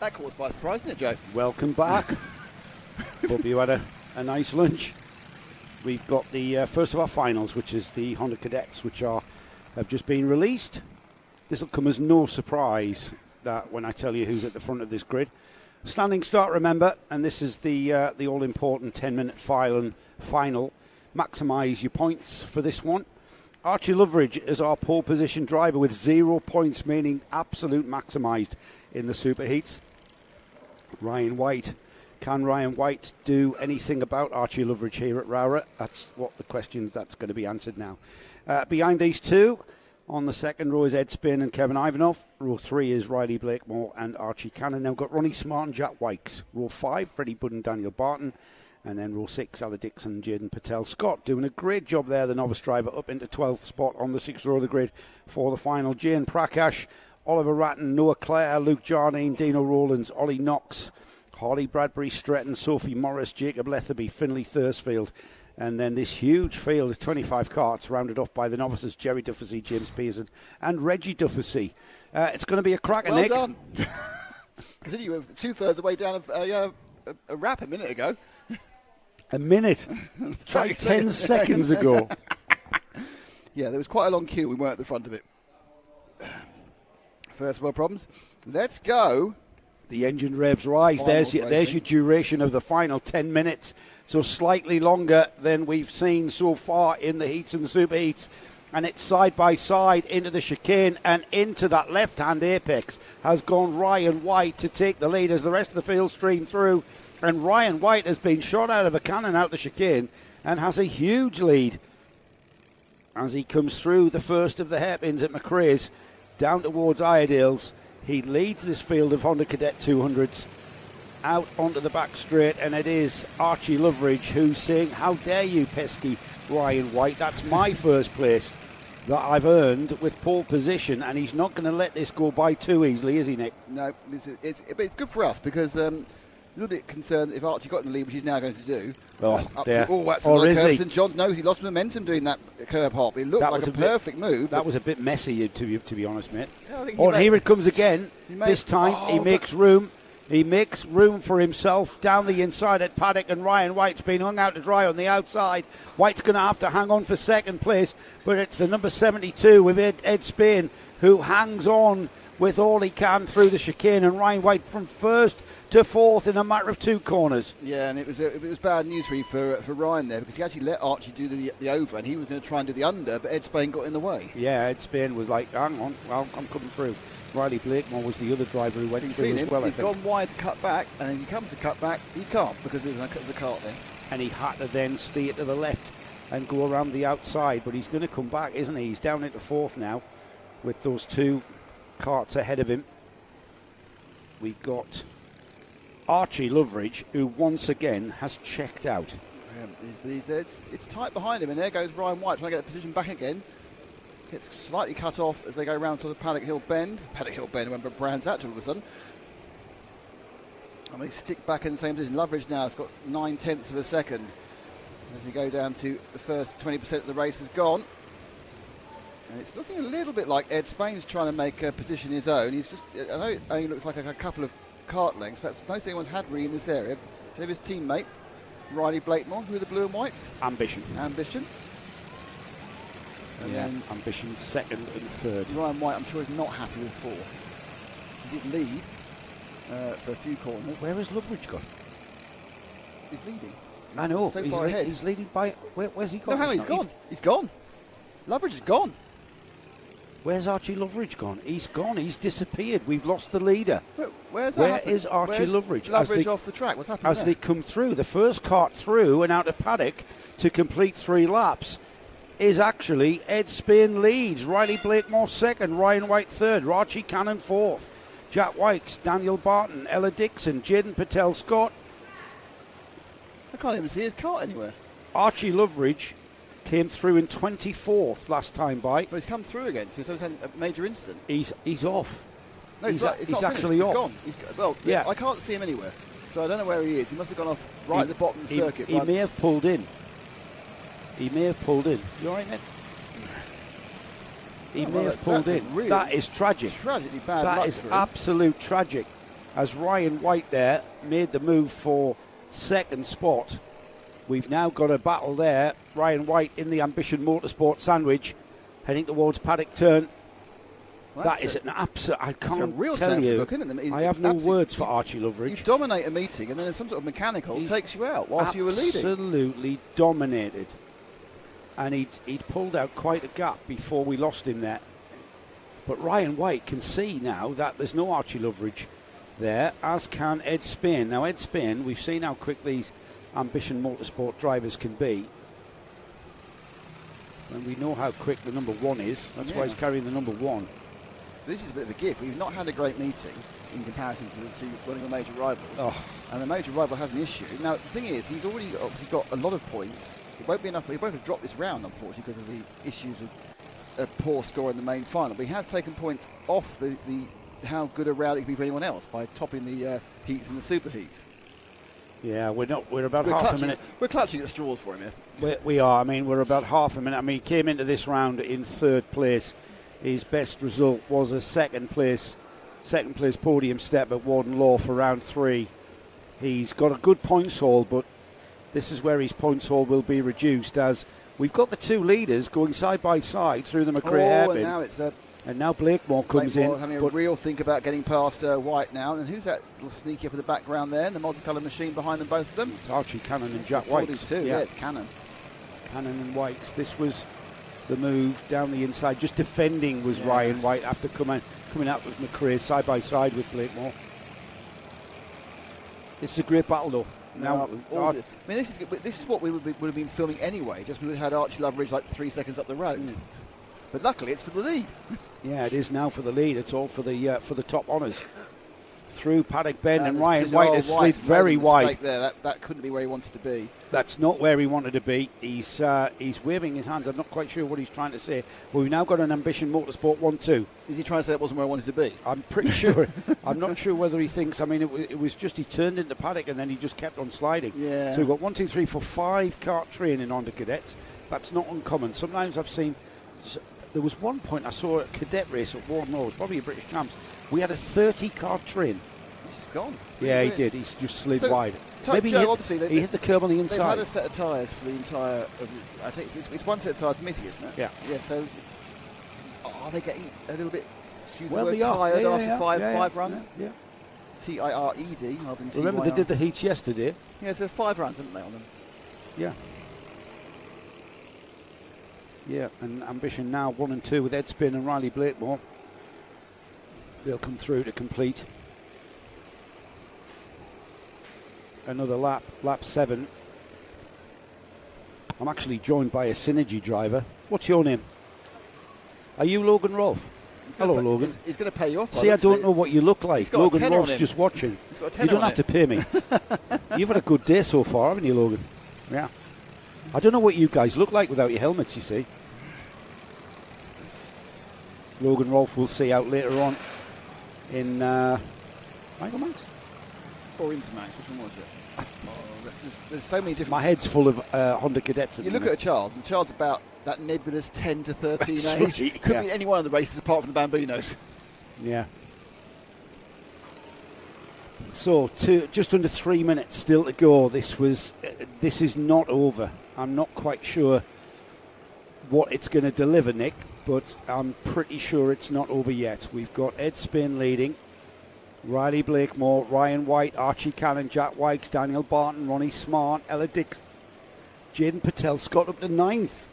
That caught us by surprise, didn't it, Joe? Welcome back. Hope you had a nice lunch. We've got the first of our finals, which is the Honda Cadets, which have just been released. This will come as no surprise that when I tell you who's at the front of this grid. Standing start, remember, and this is the all-important 10-minute final. Maximise your points for this one. Archie Loveridge is our pole position driver with 0 points, meaning absolute maximised in the superheats. Ryan White. Can Ryan White do anything about Archie Loveridge here at Rowrah? That's what the question that's going to be answered now. Behind these two, on the second row is Ed Spain and Kevin Ivanov. Row 3 is Riley Blakemore and Archie Cannon. Now we've got Ronnie Smart and Jack Wykes. Row 5, Freddie Budd and Daniel Barton. And then row 6, Ella Dixon and Jaden Patel. Scott doing a great job there, the novice driver, up into 12th spot on the 6th row of the grid for the final. Jane Prakash, Oliver Ratton, Noah Clare, Luke Jardine, Dino Rowlands, Ollie Knox, Harley Bradbury, Stretton, Sophie Morris, Jacob Letherby, Finley Thursfield. And then this huge field of 25 karts rounded off by the novices, Jerry Dufficy, James Pearson and Reggie Dufficy. It's going to be a cracker, Nick. Well done. Considering you were 2/3 of the way down a wrap a minute ago. A minute? Like 10 seconds ago. Yeah, there was quite a long queue. We weren't at the front of it. First world problems. Let's go. The engine revs rise. There's your duration of the final 10 minutes. So slightly longer than we've seen so far in the heats and the super heats. And it's side by side into the chicane and into that left-hand apex has gone Ryan White to take the lead as the rest of the field stream through. And Ryan White has been shot out of a cannon out the chicane and has a huge lead as he comes through the first of the hairpins at McRae's down towards Iredale's. He leads this field of Honda Cadet 200s out onto the back straight, and it is Archie Loveridge who's saying, how dare you, pesky Ryan White? That's my first place that I've earned with pole position, and he's not going to let this go by too easily, is he, Nick? No, it's good for us because a little bit concerned if Archie got in the lead, which he's now going to do. St John's knows he lost momentum doing that curb hop. It looked like a perfect move. That was a bit messy, to be honest, mate. And here it comes again. This time he makes room. He makes room for himself down the inside at Paddock, and Ryan White's been hung out to dry on the outside. White's going to have to hang on for second place, but it's the number 72 with Ed Spain who hangs on with all he can through the chicane, and Ryan White from first to fourth in a matter of 2 corners. Yeah, and it was bad news for Ryan there because he actually let Archie do the over, and he was going to try and do the under, but Ed Spain got in the way. Yeah, Ed Spain was like, hang on, well, I'm coming through. Riley Blakemore was the other driver who went through as well. He's gone wide to cut back, and he comes to cut back, he can't because there's a cart there. And he had to then steer to the left and go around the outside, but he's going to come back, isn't he? He's down into fourth now with those 2 carts ahead of him. We've got Archie Loveridge, who once again has checked out. It's tight behind him, and there goes Ryan White trying to get the position back again. Gets slightly cut off as they go round to the Paddock Hill Bend. Paddock Hill Bend, remember Brands Hatch all of a sudden. And they stick back in the same position. Loveridge now has got 9/10 of a second. As we go down to the first 20% of the race has gone. And it's looking a little bit like Ed Spain's trying to make a position his own. He's just, I know it only looks like a couple of kart lengths, but that's most anyone's had really in this area. And his teammate, Riley Blakemore, who are the blue and whites? Ambition. And then Ambition second and third. Ryan White, I'm sure, is not happy with fourth. He did lead for a few corners. Where has Loveridge gone? He's leading. I know. So far ahead. He's leading by... Where's he gone? No, hang on, he's gone. He's gone. Loveridge is gone. Where's Archie Loveridge gone? He's gone. He's disappeared. We've lost the leader. Where is Archie Loveridge? Loveridge off the track. What's happening as they come through, the first kart through and out of Paddock to complete 3 laps is actually Ed Spain leads. Riley Blakemore second, Ryan White third, Archie Cannon fourth, Jack Wykes, Daniel Barton, Ella Dixon, Jaden Patel Scott. I can't even see his kart anywhere. Archie Loveridge came through in 24th last time by. But he's come through again, so he's had a major incident. He's off. No, he's actually off. He's gone. Yeah. I can't see him anywhere, so I don't know where he is. He must have gone off at the bottom of the circuit. He may have pulled in. You all right, mate? He may have pulled in. Really that is tragic. Tragically bad. That is absolute tragic. as Ryan White there made the move for second spot. We've now got a battle there. Ryan White in the Ambition Motorsport sandwich, heading towards paddock turn. Well, that is an absolute. I can't real tell you. Look, isn't it? I have no words for Archie Loveridge. You dominate a meeting, and then there's some sort of mechanical takes you out whilst you were leading. Absolutely dominated, and he'd pulled out quite a gap before we lost him there. But Ryan White can see now that there's no Archie Loveridge there, as can Ed Spain. Now Ed Spain, we've seen how quick these Ambition Motorsport drivers can be. And we know how quick the number 1 is. That's why he's carrying the number 1. This is a bit of a gift. We've not had a great meeting in comparison to the two running a major rivals. Oh. And the major rival has an issue. Now, the thing is, he's already obviously got a lot of points. It won't be enough. He won't have dropped this round, unfortunately, because of the issues with a poor score in the main final. But he has taken points off the how good a round it can be for anyone else by topping the heats and the super heats. Yeah, we're about half a minute. We're clutching at straws for him here. We are. I mean, we're about half a minute. I mean, he came into this round in 3rd place. His best result was a second place podium step at Warden Law for round 3. He's got a good points haul, but this is where his points haul will be reduced, as we've got the two leaders going side by side through the McRae hairpin. And now Blakemore comes in. Having a real think about getting past White now. And who's that little sneaky up in the background there? And the multicoloured machine behind them, both of them? It's Archie Cannon and Jack Whites. Yeah, it's Cannon. Cannon and Whites. This was the move down the inside. Just defending was Ryan White after coming out with McRae side by side with Blakemore. This is a great battle, though. Now, I mean, this is what we would have been filming anyway. Just we would have had Archie Loveridge like 3 seconds up the road. But luckily, it's for the lead. Yeah, it is now for the lead. It's all for the top honours. Through Paddock Bend, and Ryan White has slid very wide. There. That couldn't be where he wanted to be. That's not where he wanted to be. He's waving his hands. I'm not quite sure what he's trying to say. But we've now got an Ambition Motorsport 1-2. Is he trying to say that wasn't where I wanted to be? I'm pretty sure. I'm not sure whether he thinks. I mean, it was just he turned into paddock and then he just kept on sliding. Yeah. So we've got 1, 2, 3, 4, 5 kart training on the cadets. That's not uncommon. Sometimes I've seen. There was one point I saw a cadet race at Warden Law, probably a British Champs. We had a 30 kart train. He's just gone. Yeah, he did. He's just slid wide. Maybe Joe, he hit the curb on the inside. They've had a set of tyres for the entire. I think it's one set of tyres permitting, isn't it? Yeah. Yeah. So are they getting a little bit? Excuse the well, word, tired after five runs. Yeah. TIRED rather than TYR. Remember they did the heats yesterday. Yeah, so 5 runs, haven't they, on them? Yeah. Yeah, and Ambition now 1 and 2 with Ed Spin and Riley Blakemore. They'll come through to complete another lap 7. I'm actually joined by a Synergy driver. What's your name? Are you Logan Rolfe? Hello, Logan. He's going to pay you off. See, I don't know what you look like. Logan Rolfe's just watching. You don't have to pay me. You've had a good day so far, haven't you, Logan? Yeah. I don't know what you guys look like without your helmets, you see. Logan Rolfe will see out later on in Michael Max? Or Intermax, which one was it? There's so many different... My head's full of Honda Cadets. You look at a child, and the child's about that nebulous 10 to 13 age. Right, Could be any one of the races apart from the Bambinos. Yeah. So, just under 3 minutes still to go. This is not over. I'm not quite sure what it's going to deliver, Nick, but I'm pretty sure it's not over yet. We've got Ed Spin leading, Riley Blakemore, Ryan White, Archie Cannon, Jack Wykes, Daniel Barton, Ronnie Smart, Ella Dix, Jaden Patel, Scott up to 9th.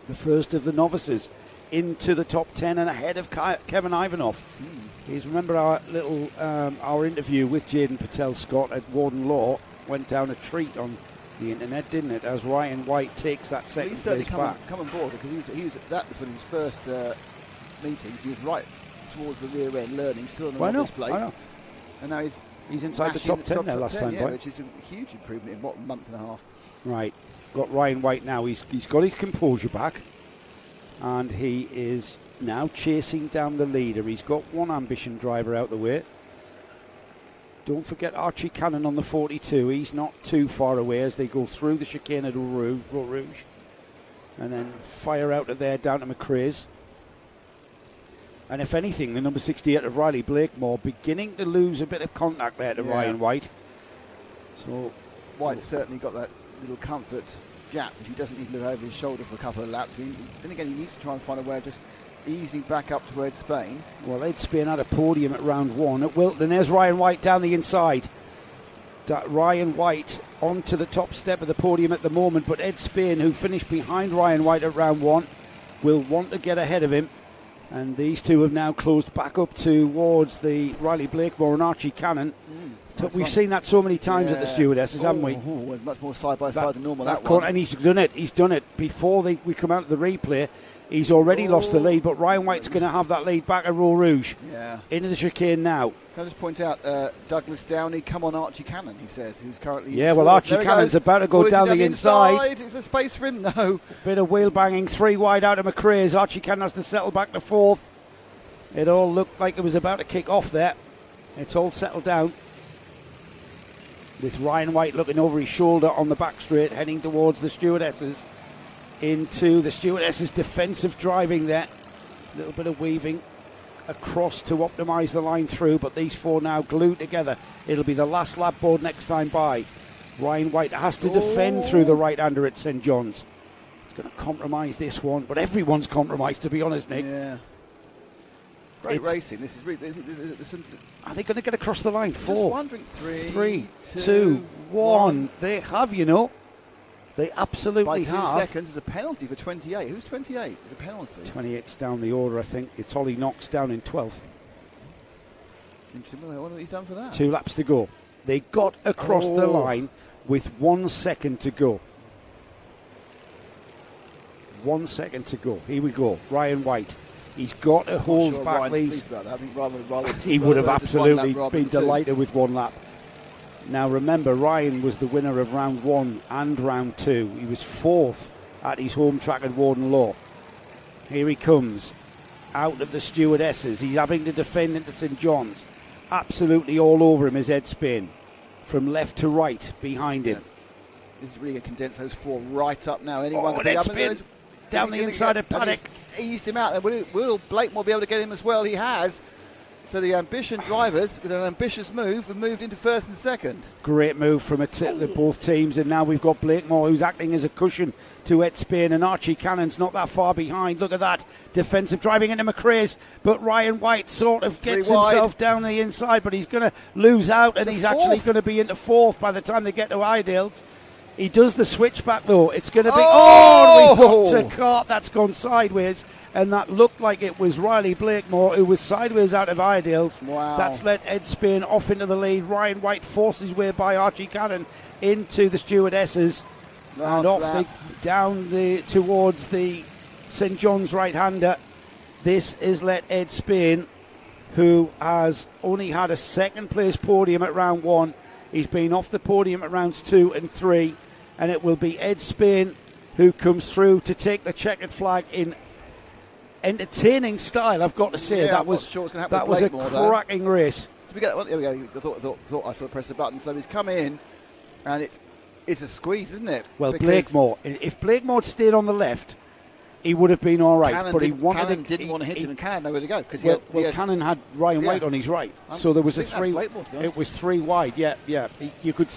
The first of the novices into the top 10 and ahead of Kevin Ivanov. He's remember our little our interview with Jaden Patel, Scott, at Warden Law went down a treat on the internet, didn't it? As Ryan White takes that second place back. Come on board because that was when his first meetings. He was right towards the rear end, learning, still on the novice plate. I know. And now he's inside the top 10 there last time, which is a huge improvement in a month and a half. Right, got Ryan White now. He's got his composure back, and he is now chasing down the leader. He's got one Ambition driver out the way. Don't forget Archie Cannon on the 42. He's not too far away as they go through the chicane at Rowrah Rouge and then fire out of there down to McRae's. And if anything, the number 68 of Riley Blakemore beginning to lose a bit of contact there to Ryan White. So White's certainly got that little comfort gap if he doesn't even look over his shoulder for a couple of laps. Then again, he needs to try and find a way of just easing back up towards Spain. Well, Ed Spain had a podium at round 1 at Wilton. There's Ryan White down the inside. Ryan White onto the top step of the podium at the moment, but Ed Spain, who finished behind Ryan White at round 1, will want to get ahead of him. And these two have now closed back up towards the Riley Blakemore and Archie Cannon. We've seen that so many times at the stewardesses, haven't we? Much more side by side than normal. That one. And he's done it. He's done it before we come out of the replay. He's already lost the lead, but Ryan White's going to have that lead back at Royal Rouge. Yeah. Into the chicane now. Can I just point out Douglas Downey, come on Archie Cannon, he says, who's currently... Yeah, well, Archie Cannon's about to go down the inside. Is there space for him? No. Bit of wheel banging, 3 wide out of McRae's. Archie Cannon has to settle back to 4th. It all looked like it was about to kick off there. It's all settled down. With Ryan White looking over his shoulder on the back straight, heading towards the stewardesses. Into the stewardesses' defensive driving there. A little bit of weaving across to optimise the line through, but these 4 now glued together. It'll be the last lap board next time by. Ryan White has to defend through the right-hander at St John's. It's going to compromise this one, but everyone's compromised, to be honest, Nick. Yeah. Great racing. This is really. Are they going to get across the line? 4. Just wondering. 3, 2, 1. They have, you know. They absolutely have. By 2 seconds is a penalty for 28. Who's 28? It's a penalty. 28's down the order, I think. It's Ollie Knox down in 12th. I wonder what he's done for that. 2 laps to go. They got across the line with 1 second to go. 1 second to go. Here we go. Ryan White. He's got to hold back these. He would have absolutely been delighted with 1 lap. Now remember, Ryan was the winner of round 1 and round 2. He was 4th at his home track at Warden Law. Here he comes out of the stewardesses. He's having to defend into St John's. Absolutely all over him is Ed Spain. From left to right behind him. This is really going to condense those 4 right up now. Anyone can Ed Spain down the inside of Paddock. Eased him out. Will Blakemore be able to get him as well? He has. So the ambition drivers, with an ambitious move, have moved into 1st and 2nd. Great move from both teams, and now we've got Blakemore, who's acting as a cushion to Ed Spain, and Archie Cannon's not that far behind. Look at that defensive driving into McRae's, but Ryan White sort of gets himself down the inside, but he's going to lose out, and he's actually going to be into 4th by the time they get to Idales. He does the switchback though. It's going to be we've got a Kart that's gone sideways, and that looked like it was Riley Blakemore who was sideways out of Idales. Wow. That's let Ed Spain off into the lead. Ryan White forces his way by Archie Cannon into the stewardesses and off down towards the St John's right-hander. This is let Ed Spain, who has only had a 2nd place podium at round 1. He's been off the podium at rounds 2 and 3, and it will be Ed Spain who comes through to take the checkered flag in entertaining style, I've got to say. That was a cracking race. Here we go. I thought I saw press the button. So he's come in, and it's a squeeze, isn't it? Well, Blakemore, if Blakemore had stayed on the left, he would have been all right. Cannon but didn't want to hit him, and Cannon nowhere to go. Cannon had Ryan White on his right, so there was a 3. It was 3 wide. Yeah. You could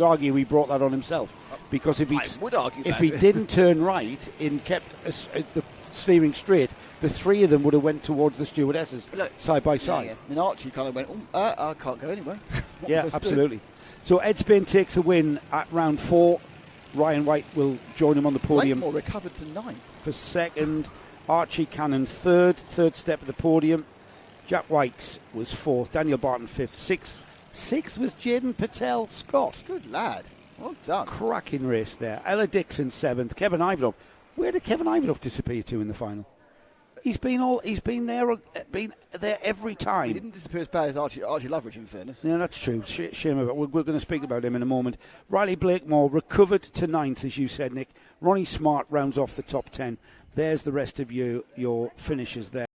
argue he brought that on himself, because if he didn't turn right and kept the steering straight, the 3 of them would have went towards the stewardesses side by side. Yeah. I mean, Archie kind of went, I can't go anywhere. Yeah, absolutely. So Ed Spain takes a win at round 4. Ryan White will join him on the podium. Blakemore recovered to 9th. For 2nd, Archie Cannon 3rd step of the podium. Jack Wykes was 4th, Daniel Barton 5th, 6th was Jaden Patel Scott. Good lad, well done. Cracking race there. Ella Dixon 7th, Kevin Ivanov. Where did Kevin Ivanov disappear to in the final? He's been there every time. He didn't disappear as bad as Archie Loveridge, in fairness. Yeah, that's true. Shame about it. We're going to speak about him in a moment. Riley Blakemore recovered to 9th, as you said, Nick. Ronnie Smart rounds off the top 10. There's the rest of your finishers there.